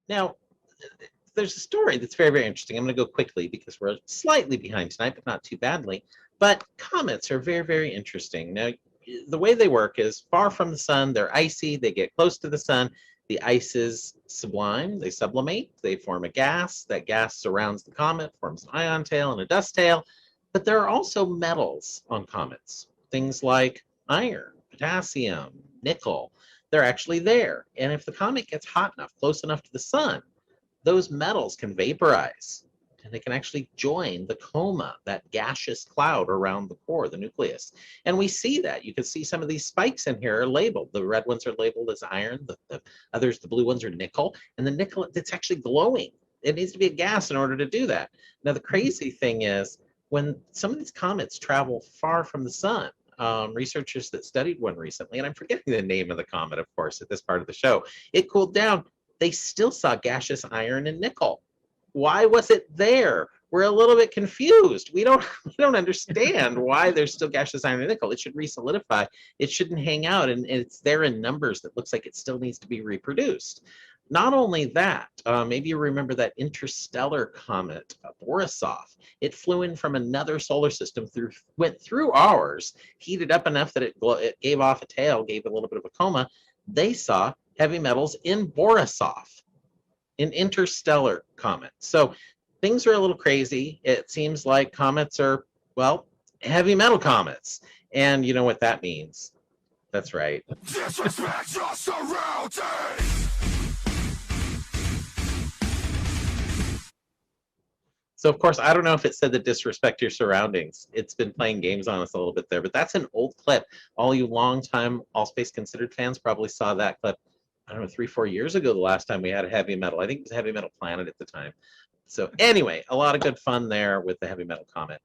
Now, there's a story that's very, very interesting. I'm going to go quickly because we're slightly behind tonight, but not too badly. But comets are very, very interesting. Now, the way they work is far from the sun, they're icy, they get close to the sun, the ice is sublime, they sublimate, they form a gas. That gas surrounds the comet, forms an ion tail and a dust tail. But there are also metals on comets, things like iron, potassium, nickel. They're actually there. And if the comet gets hot enough, close enough to the sun, those metals can vaporize and they can actually join the coma, that gaseous cloud around the core, the nucleus. And we see that. You can see some of these spikes in here are labeled. The red ones are labeled as iron, the others, the blue ones are nickel, and the nickel, it's actually glowing. It needs to be a gas in order to do that. Now, the crazy thing is when some of these comets travel far from the sun, researchers that studied one recently, and I'm forgetting the name of the comet, of course, at this part of the show, it cooled down. They still saw gaseous iron and nickel. Why was it there? We're a little bit confused. We don't understand why there's still gaseous iron and nickel. It should resolidify. It shouldn't hang out, and it's there in numbers that looks like it still needs to be reproduced. Not only that, maybe you remember that interstellar comet, Borisov. It flew in from another solar system, went through ours, heated up enough that it gave off a tail, gave a little bit of a coma. They saw heavy metals in Borisov, an interstellar comet. So things are a little crazy. It seems like comets are, well, heavy metal comets. And you know what that means. That's right. Disrespect your surroundings. So, of course, I don't know if it said that disrespect your surroundings. It's been playing games on us a little bit there, but that's an old clip. All you longtime All Space Considered fans probably saw that clip, I don't know, 3-4 years ago, the last time we had a heavy metal. I think it was Heavy Metal Planet at the time. So anyway, a lot of good fun there with the heavy metal comet.